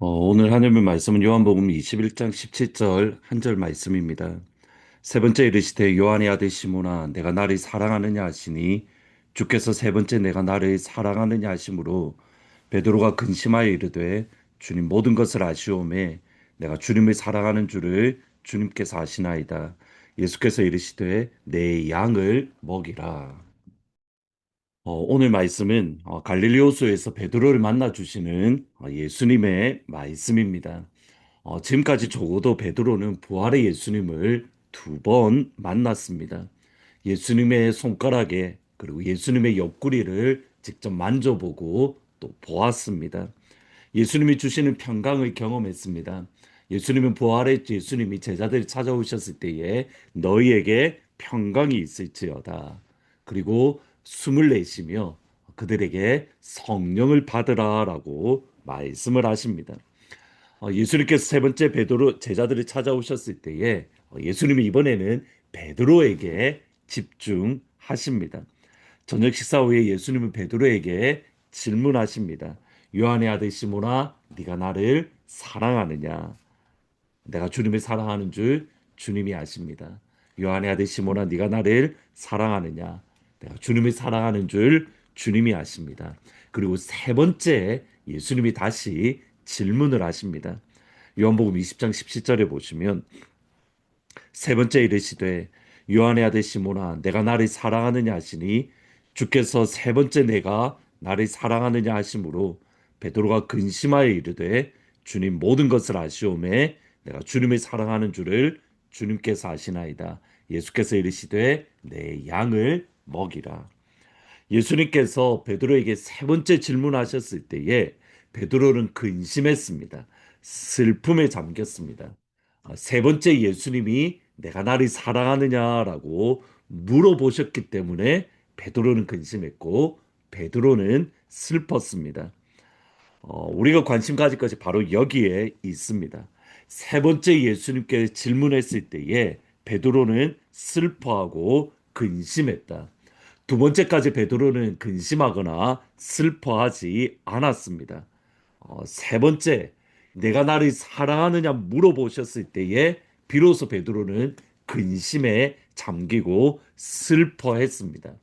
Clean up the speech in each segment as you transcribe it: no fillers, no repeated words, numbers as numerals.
오늘 하나님의 말씀은 요한복음 21장 17절 한 절 말씀입니다. 세 번째 이르시되 요한의 아들 시몬아 내가 나를 사랑하느냐 하시니 주께서 세 번째 내가 나를 사랑하느냐 하심으로 베드로가 근심하여 이르되 주님 모든 것을 아시오매 내가 주님을 사랑하는 줄을 주님께서 아시나이다. 예수께서 이르시되 내 양을 먹이라. 오늘 말씀은 갈릴리 호수에서 베드로를 만나 주시는 예수님의 말씀입니다. 지금까지 적어도 베드로는 부활의 예수님을 두 번 만났습니다. 예수님의 손가락에 그리고 예수님의 옆구리를 직접 만져보고 또 보았습니다. 예수님이 주시는 평강을 경험했습니다. 예수님은 부활의 예수님이 제자들이 찾아오셨을 때에 너희에게 평강이 있을지어다. 그리고 숨을 내쉬며 그들에게 성령을 받으라라고 말씀을 하십니다. 예수님께서 세 번째 베드로 제자들이 찾아오셨을 때에 예수님이 이번에는 베드로에게 집중하십니다. 저녁 식사 후에 예수님은 베드로에게 질문하십니다. 요한의 아들 시몬아, 네가 나를 사랑하느냐? 내가 주님을 사랑하는 줄 주님이 아십니다. 요한의 아들 시몬아, 네가 나를 사랑하느냐? 내가 주님을 사랑하는 줄 주님이 아십니다. 그리고 세 번째 예수님이 다시 질문을 하십니다. 요한복음 20장 17절에 보시면 세 번째 이르시되 요한의 아들 시몬아 내가 나를 사랑하느냐 하시니 주께서 세 번째 내가 나를 사랑하느냐 하심으로 베드로가 근심하여 이르되 주님 모든 것을 아시오매 내가 주님을 사랑하는 줄을 주님께서 아시나이다. 예수께서 이르시되 내 양을 먹이라. 예수님께서 베드로에게 세 번째 질문하셨을 때에 베드로는 근심했습니다. 슬픔에 잠겼습니다. 세 번째 예수님이 내가 나를 사랑하느냐라고 물어보셨기 때문에 베드로는 근심했고 베드로는 슬펐습니다. 우리가 관심 가질 것이 바로 여기에 있습니다. 세 번째 예수님께 질문했을 때에 베드로는 슬퍼하고 근심했다. 두 번째까지 베드로는 근심하거나 슬퍼하지 않았습니다. 세 번째, 내가 나를 사랑하느냐 물어보셨을 때에 비로소 베드로는 근심에 잠기고 슬퍼했습니다.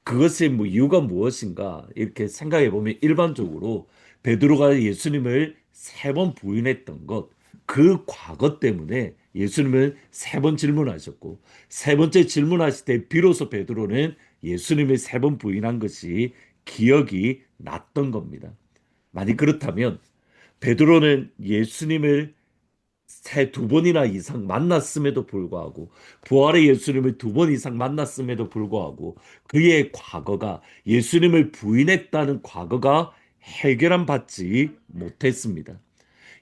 그것의 이유가 무엇인가 이렇게 생각해 보면 일반적으로 베드로가 예수님을 세 번 부인했던 것, 그 과거 때문에 예수님은 세 번 질문하셨고 세 번째 질문하실 때 비로소 베드로는 예수님을 세 번 부인한 것이 기억이 났던 겁니다. 만약 그렇다면 베드로는 예수님을 세 두 번이나 이상 만났음에도 불구하고 부활의 예수님을 두 번 이상 만났음에도 불구하고 그의 과거가 예수님을 부인했다는 과거가 해결함 받지 못했습니다.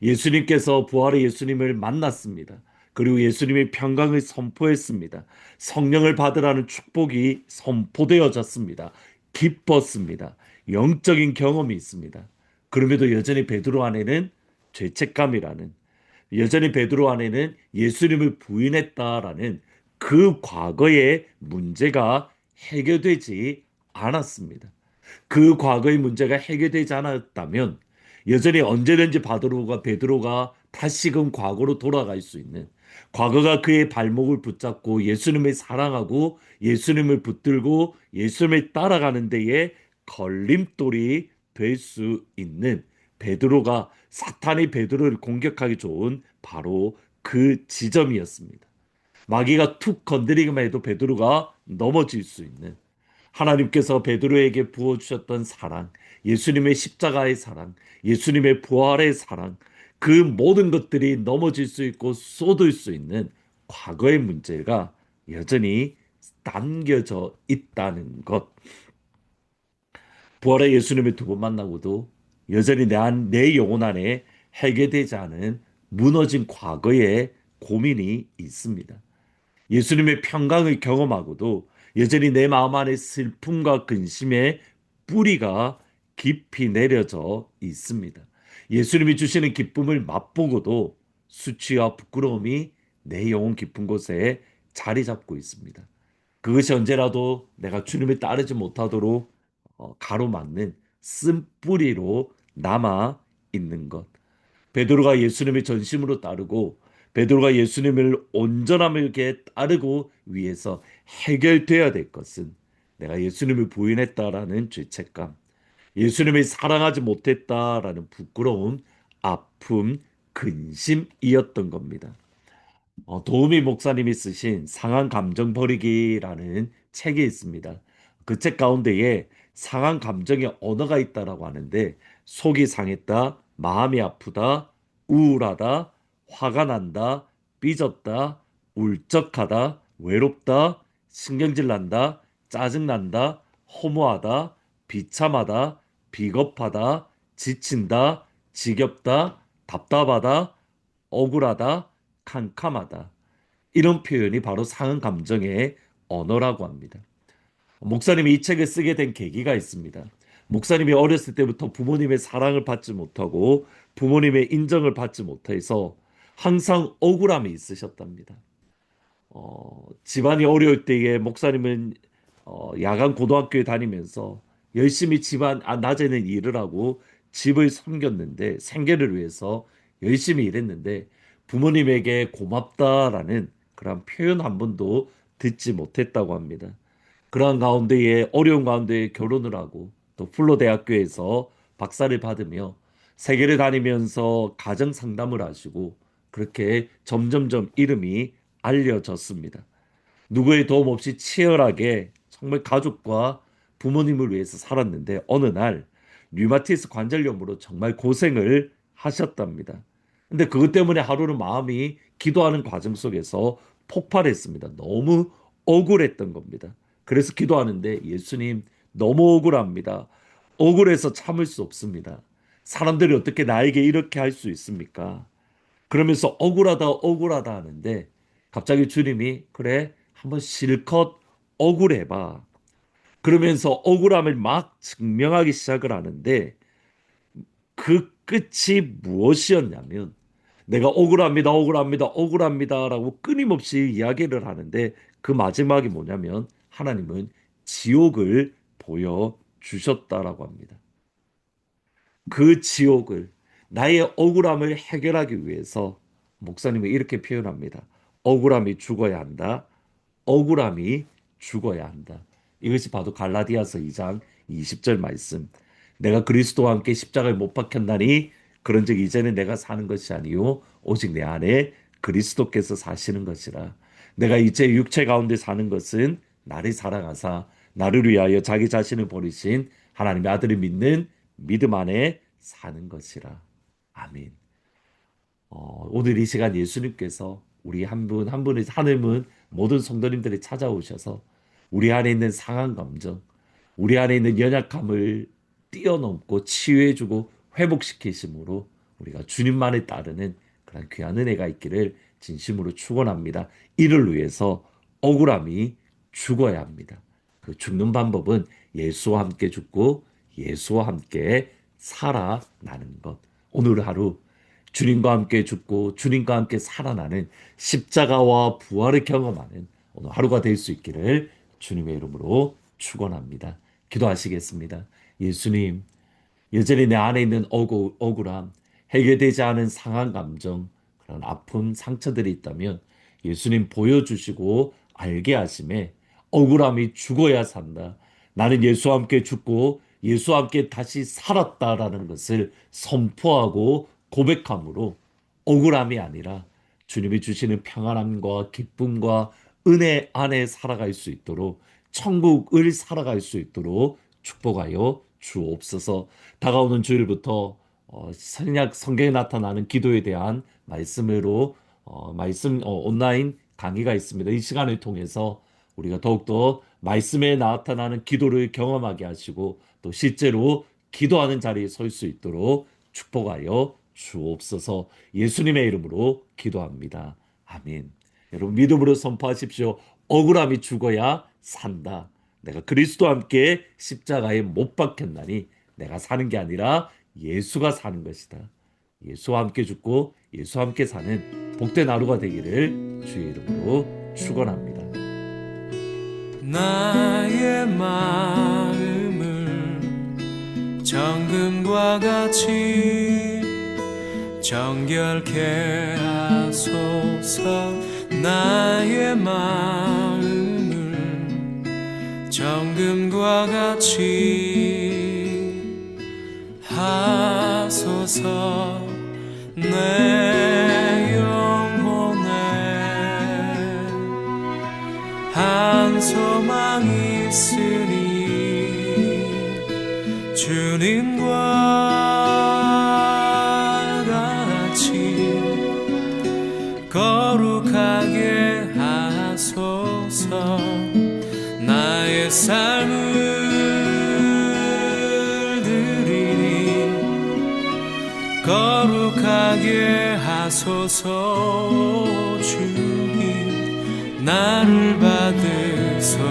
예수님께서 부활의 예수님을 만났습니다. 그리고 예수님의 평강을 선포했습니다. 성령을 받으라는 축복이 선포되어졌습니다. 기뻤습니다. 영적인 경험이 있습니다. 그럼에도 여전히 베드로 안에는 죄책감이라는 여전히 베드로 안에는 예수님을 부인했다라는 그 과거의 문제가 해결되지 않았습니다. 그 과거의 문제가 해결되지 않았다면 여전히 언제든지 베드로가 다시금 과거로 돌아갈 수 있는 과거가 그의 발목을 붙잡고 예수님을 사랑하고 예수님을 붙들고 예수님을 따라가는 데에 걸림돌이 될 수 있는 베드로가 사탄이 베드로를 공격하기 좋은 바로 그 지점이었습니다. 마귀가 툭 건드리기만 해도 베드로가 넘어질 수 있는 하나님께서 베드로에게 부어주셨던 사랑, 예수님의 십자가의 사랑, 예수님의 부활의 사랑, 그 모든 것들이 넘어질 수 있고 쏟을 수 있는 과거의 문제가 여전히 남겨져 있다는 것. 부활의 예수님을 두 번 만나고도 여전히 내 영혼 안에 해결되지 않은 무너진 과거의 고민이 있습니다. 예수님의 평강을 경험하고도 여전히 내 마음 안에 슬픔과 근심의 뿌리가 깊이 내려져 있습니다. 예수님이 주시는 기쁨을 맛보고도 수치와 부끄러움이 내 영혼 깊은 곳에 자리 잡고 있습니다. 그것이 언제라도 내가 주님을 따르지 못하도록 가로막는 쓴뿌리로 남아 있는 것. 베드로가 예수님을 전심으로 따르고 베드로가 예수님을 온전함을게 따르고 위해서 해결돼야 될 것은 내가 예수님을 부인했다라는 죄책감, 예수님을 사랑하지 못했다라는 부끄러움, 아픔, 근심이었던 겁니다. 도우미 목사님이 쓰신 상한 감정 버리기라는 책이 있습니다. 그 책 가운데에 상한 감정의 언어가 있다라고 하는데 속이 상했다, 마음이 아프다, 우울하다, 화가 난다, 삐졌다, 울적하다, 외롭다, 신경질 난다, 짜증 난다, 허무하다, 비참하다, 비겁하다, 지친다, 지겹다, 답답하다, 억울하다, 캄캄하다. 이런 표현이 바로 상한 감정의 언어라고 합니다. 목사님이 이 책을 쓰게 된 계기가 있습니다. 목사님이 어렸을 때부터 부모님의 사랑을 받지 못하고 부모님의 인정을 받지 못해서 항상 억울함이 있으셨답니다. 집안이 어려울 때에 목사님은 야간 고등학교에 다니면서 열심히 낮에는 일을 하고 집을 섬겼는데 생계를 위해서 열심히 일했는데 부모님에게 고맙다라는 그런 표현 한 번도 듣지 못했다고 합니다. 그러한 가운데에 어려운 가운데 결혼을 하고 또 풀로 대학교에서 박사를 받으며 세계를 다니면서 가정 상담을 하시고 그렇게 점점점 이름이 알려졌습니다. 누구의 도움 없이 치열하게 정말 가족과 부모님을 위해서 살았는데 어느 날 류마티스 관절염으로 정말 고생을 하셨답니다. 근데 그것 때문에 하루는 마음이 기도하는 과정 속에서 폭발했습니다. 너무 억울했던 겁니다. 그래서 기도하는데 예수님 너무 억울합니다. 억울해서 참을 수 없습니다. 사람들이 어떻게 나에게 이렇게 할 수 있습니까? 그러면서 억울하다 억울하다 하는데 갑자기 주님이 그래 한번 실컷 억울해봐. 그러면서 억울함을 막 증명하기 시작을 하는데 그 끝이 무엇이었냐면 내가 억울합니다 억울합니다 억울합니다라고 끊임없이 이야기를 하는데 그 마지막이 뭐냐면 하나님은 지옥을 보여주셨다라고 합니다. 그 지옥을 나의 억울함을 해결하기 위해서 목사님은 이렇게 표현합니다. 억울함이 죽어야 한다. 억울함이 죽어야 한다. 이것이 바로 갈라디아서 2장 20절 말씀. 내가 그리스도와 함께 십자가에 못 박혔나니 그런즉 이제는 내가 사는 것이 아니요 오직 내 안에 그리스도께서 사시는 것이라. 내가 이제 육체 가운데 사는 것은 나를 사랑하사 나를 위하여 자기 자신을 버리신 하나님의 아들을 믿는 믿음 안에 사는 것이라. 아멘. 오늘 이 시간 예수님께서 우리 한 분 한 분의 하늘문 모든 성도님들이 찾아오셔서 우리 안에 있는 상한 감정, 우리 안에 있는 연약함을 뛰어넘고 치유해주고 회복시키심으로 우리가 주님만을 따르는 그런 귀한 은혜가 있기를 진심으로 축원합니다. 이를 위해서 억울함이 죽어야 합니다. 그 죽는 방법은 예수와 함께 죽고 예수와 함께 살아나는 것. 오늘 하루 주님과 함께 죽고 주님과 함께 살아나는 십자가와 부활을 경험하는 오늘 하루가 될 수 있기를 주님의 이름으로 축원합니다. 기도하시겠습니다. 예수님, 여전히 내 안에 있는 억울함, 해결되지 않은 상한 감정, 그런 아픔, 상처들이 있다면 예수님 보여주시고 알게 하심에 억울함이 죽어야 산다. 나는 예수와 함께 죽고 예수와 함께 다시 살았다라는 것을 선포하고 고백함으로 억울함이 아니라 주님이 주시는 평안함과 기쁨과 은혜 안에 살아갈 수 있도록 천국을 살아갈 수 있도록 축복하여 주옵소서. 다가오는 주일부터 선약 성경에 나타나는 기도에 대한 말씀으로 온라인 강의가 있습니다. 이 시간을 통해서 우리가 더욱더 말씀에 나타나는 기도를 경험하게 하시고 또 실제로 기도하는 자리에 설 수 있도록 축복하여 주옵소서. 예수님의 이름으로 기도합니다. 아멘. 아멘. 여러분 믿음으로 선포하십시오. 억울함이 죽어야 산다. 내가 그리스도와 함께 십자가에 못 박혔나니 내가 사는 게 아니라 예수가 사는 것이다. 예수와 함께 죽고 예수와 함께 사는 복된 하루가 되기를 주의 이름으로 축원합니다. 나의 마음을 정금과 같이 정결케 하소서. 나의 마음을 정금과 같이 하소서. 내 영혼에 한 소망 있으니 주님과 같이 거룩하게 하소서. 나의 삶을 드리니 거룩하게 하소서. 주님 나를 받으소서.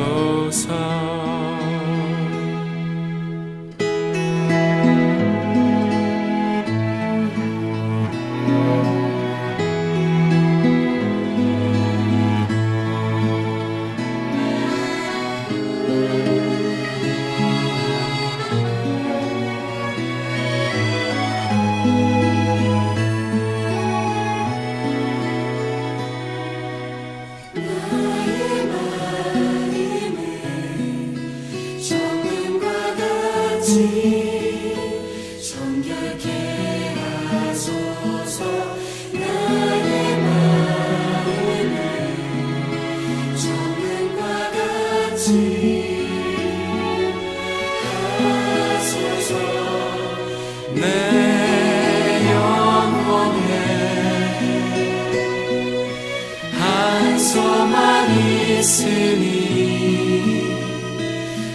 정결케 하소서. 나의 마음을 정금과 같이 하소서. 내 영혼에 한 소망 있으니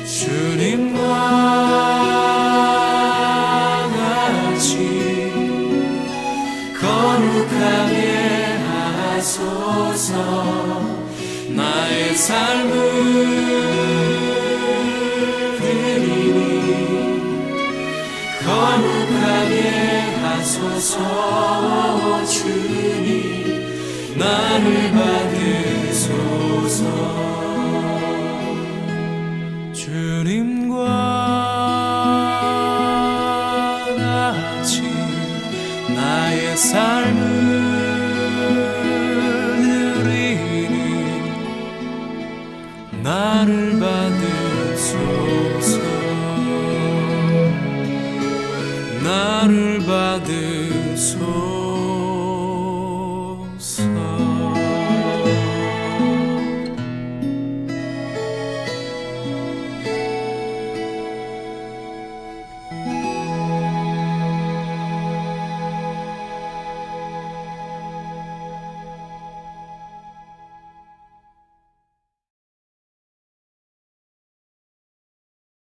주님과 거룩하게 하소서. 나의 삶을 드리니 거룩하게 하소서. 주님 나를 받으소서. 주님과 같이 나의 삶을 드리니 나를 받으소서. 나를 받으소서.